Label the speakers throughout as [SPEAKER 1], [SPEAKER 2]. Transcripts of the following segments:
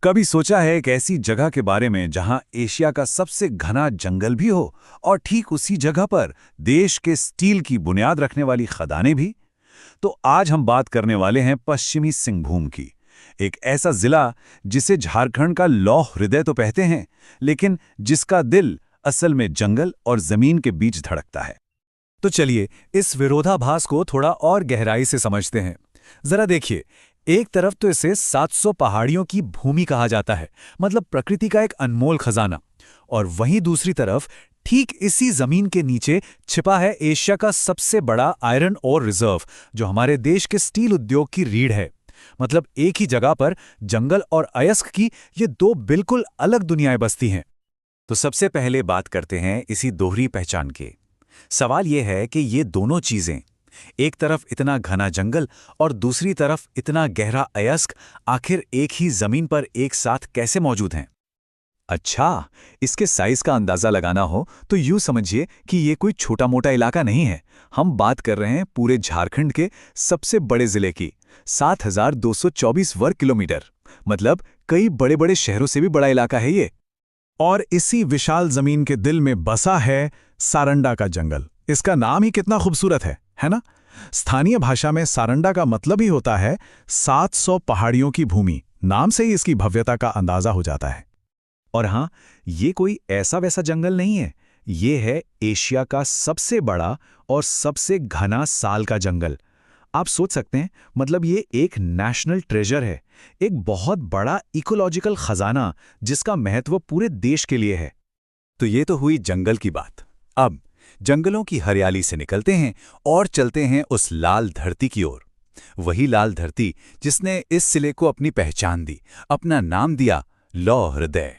[SPEAKER 1] कभी सोचा है एक ऐसी जगह के बारे में जहां एशिया का सबसे घना जंगल भी हो और ठीक उसी जगह पर देश के स्टील की बुनियाद रखने वाली खदानें भी? तो आज हम बात करने वाले हैं पश्चिमी सिंहभूम की। एक ऐसा जिला जिसे झारखंड का लौह हृदय तो कहते हैं, लेकिन जिसका दिल असल में जंगल और जमीन के बीच धड़कता है।
[SPEAKER 2] तो चलिए इस विरोधाभास को थोड़ा और गहराई से समझते हैं। जरा देखिए, एक तरफ तो इसे 700 पहाड़ियों की भूमि कहा जाता है, मतलब प्रकृति का एक अनमोल खजाना। और वहीं दूसरी तरफ ठीक इसी जमीन के नीचे छिपा है एशिया का सबसे बड़ा आयरन ओर रिजर्व, जो हमारे देश के स्टील उद्योग की रीढ़ है। मतलब एक ही जगह पर जंगल और अयस्क की ये दो बिल्कुल अलग दुनियाएं बसती हैं।
[SPEAKER 1] तो सबसे पहले बात करते हैं इसी दोहरी पहचान के। सवाल यह है कि ये दोनों चीजें, एक तरफ इतना घना जंगल और दूसरी तरफ इतना गहरा अयस्क, आखिर एक ही जमीन पर एक साथ कैसे मौजूद हैं?
[SPEAKER 2] अच्छा, इसके साइज का अंदाजा लगाना हो तो यूं समझिए कि ये कोई छोटा मोटा इलाका नहीं है। हम बात कर रहे हैं पूरे झारखंड के सबसे बड़े जिले की, 7,224 वर्ग किलोमीटर। मतलब कई बड़े बड़े शहरों से भी बड़ा इलाका है ये।
[SPEAKER 3] और इसी विशाल जमीन के दिल में बसा है सारंडा का जंगल। इसका नाम ही कितना खूबसूरत है ना? स्थानीय भाषा में सारंडा का मतलब ही होता है 700 पहाड़ियों की भूमि। नाम से ही इसकी भव्यता का अंदाजा हो जाता है।
[SPEAKER 2] और हाँ, ये कोई ऐसा वैसा जंगल नहीं है। ये है एशिया का सबसे बड़ा और सबसे घना साल का जंगल। आप सोच सकते हैं, मतलब ये एक नेशनल ट्रेजर है, एक बहुत बड़ा इकोलॉजिकल खजाना जिसका महत्व पूरे देश के लिए है।
[SPEAKER 1] तो ये तो हुई जंगल की बात। अब जंगलों की हरियाली से निकलते हैं और चलते हैं उस लाल धरती की ओर। वही लाल धरती जिसने इस जिले को अपनी पहचान दी, अपना नाम दिया, लौह हृदय।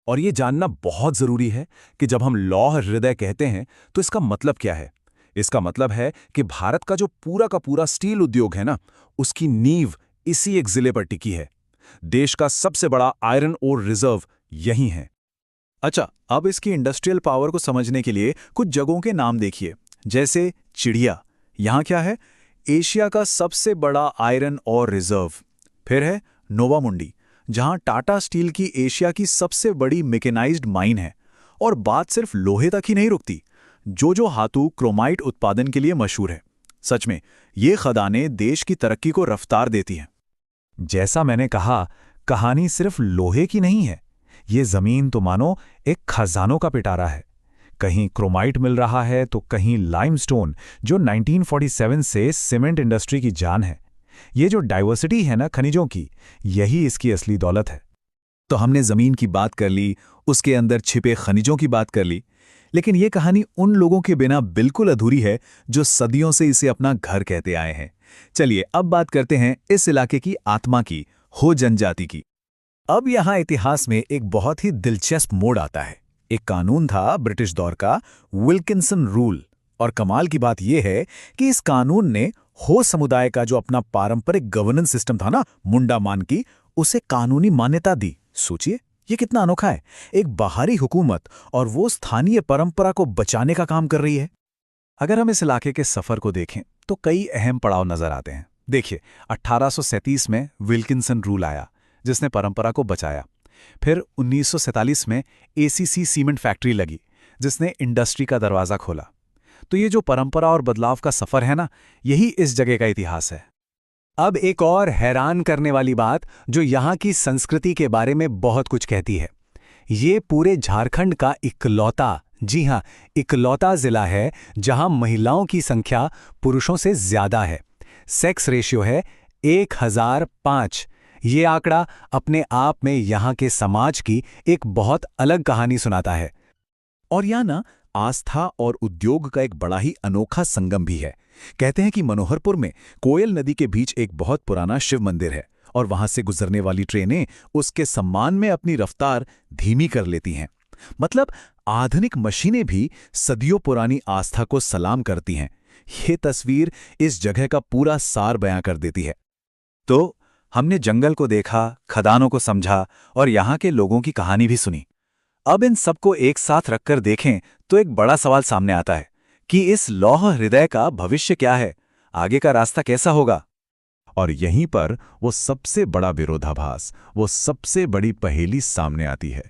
[SPEAKER 2] और ये जानना बहुत जरूरी है कि जब हम लौह हृदय कहते हैं तो इसका मतलब क्या है। इसका मतलब है कि भारत का जो पूरा का पूरा स्टील उद्योग है ना, उसकी नींव इसी एक जिले पर टिकी है। देश का सबसे बड़ा आयरन ओर रिजर्व यही है। अच्छा, अब इसकी इंडस्ट्रियल पावर को समझने के लिए कुछ जगहों के नाम देखिए। जैसे चिड़िया, यहाँ क्या है? एशिया का सबसे बड़ा आयरन ओर रिजर्व। फिर है नोवा मुंडी, जहाँ टाटा स्टील की एशिया की सबसे बड़ी मैकेनाइज्ड माइन है। और बात सिर्फ लोहे तक ही नहीं रुकती, जो हाथू क्रोमाइट उत्पादन के लिए मशहूर है। सच में ये खदानें देश की तरक्की को रफ्तार देती हैं। जैसा मैंने कहा, कहानी सिर्फ लोहे की नहीं है। ये जमीन तो मानो एक खजानों का पिटारा है। कहीं क्रोमाइट मिल रहा है तो कहीं लाइमस्टोन, जो 1947 से सीमेंट इंडस्ट्री की जान है। ये जो डाइवर्सिटी है ना खनिजों की, यही इसकी असली दौलत है। तो हमने जमीन की बात कर ली, उसके अंदर छिपे खनिजों की बात कर ली, लेकिन ये कहानी उन लोगों के बिना बिल्कुल अधूरी है जो सदियों से इसे अपना घर कहते आए हैं। चलिए अब बात करते हैं इस इलाके की आत्मा की, हो जनजाति की। अब यहाँ इतिहास में एक बहुत ही दिलचस्प मोड़ आता है। एक कानून था ब्रिटिश दौर का, विल्किंसन रूल। और कमाल की बात यह है कि इस कानून ने हो समुदाय का जो अपना पारंपरिक गवर्नेंस सिस्टम था ना, मुंडा मान की, उसे कानूनी मान्यता दी। सोचिए ये कितना अनोखा है। एक बाहरी हुकूमत और वो स्थानीय परंपरा को बचाने का काम कर रही है। अगर हम इस इलाके के सफर को देखें तो कई अहम पड़ाव नजर आते हैं। देखिए, 1837 में विल्किंसन रूल आया, जिसने परंपरा को बचाया। फिर 1947 में एसीसी सीमेंट फैक्ट्री लगी, जिसने इंडस्ट्री का दरवाजा खोला। तो ये जो परंपरा और बदलाव का सफर है ना, यही इस जगह का इतिहास है। अब एक और हैरान करने वाली बात जो यहाँ की संस्कृति के बारे में बहुत कुछ कहती है। ये पूरे झारखंड का इकलौता, जी हाँ, इकलौता जिला है जहाँ महिलाओं की संख्या पुरुषों से ज्यादा है। सेक्स रेशियो है 1005। ये आंकड़ा अपने आप में यहाँ के समाज की एक बहुत अलग कहानी सुनाता है। और यहाँ ना आस्था और उद्योग का एक बड़ा ही अनोखा संगम भी है। कहते हैं कि मनोहरपुर में कोयल नदी के बीच एक बहुत पुराना शिव मंदिर है और वहां से गुजरने वाली ट्रेनें उसके सम्मान में अपनी रफ्तार धीमी कर लेती हैं। मतलब आधुनिक मशीनें भी सदियों पुरानी आस्था को सलाम करती हैं। ये तस्वीर इस जगह का पूरा सार बयां कर देती है। तो हमने जंगल को देखा, खदानों को समझा और यहाँ के लोगों की कहानी भी सुनी। अब इन सबको एक साथ रखकर देखें तो एक बड़ा सवाल सामने आता है कि इस लौह हृदय का भविष्य क्या है, आगे का रास्ता कैसा होगा। और यहीं पर वो सबसे बड़ा विरोधाभास, वो सबसे बड़ी पहेली सामने आती है।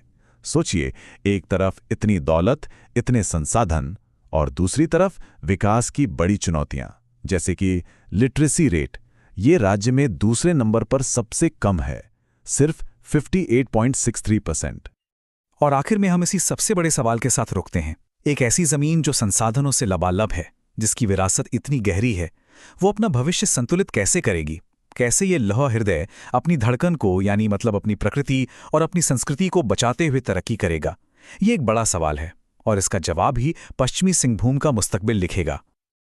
[SPEAKER 2] सोचिए, एक तरफ इतनी दौलत, इतने संसाधन, और दूसरी तरफ विकास की बड़ी चुनौतियां, जैसे कि लिटरेसी रेट। ये राज्य में दूसरे नंबर पर सबसे कम है, सिर्फ 58.63%।
[SPEAKER 3] और आखिर में हम इसी सबसे बड़े सवाल के साथ रुकते हैं। एक ऐसी जमीन जो संसाधनों से लबालब है, जिसकी विरासत इतनी गहरी है, वो अपना भविष्य संतुलित कैसे करेगी? कैसे ये लौह हृदय अपनी धड़कन को, यानी मतलब अपनी प्रकृति और अपनी संस्कृति को बचाते हुए तरक्की करेगा? ये एक बड़ा सवाल है, और इसका जवाब ही पश्चिमी सिंहभूम का मुस्तकबिल लिखेगा।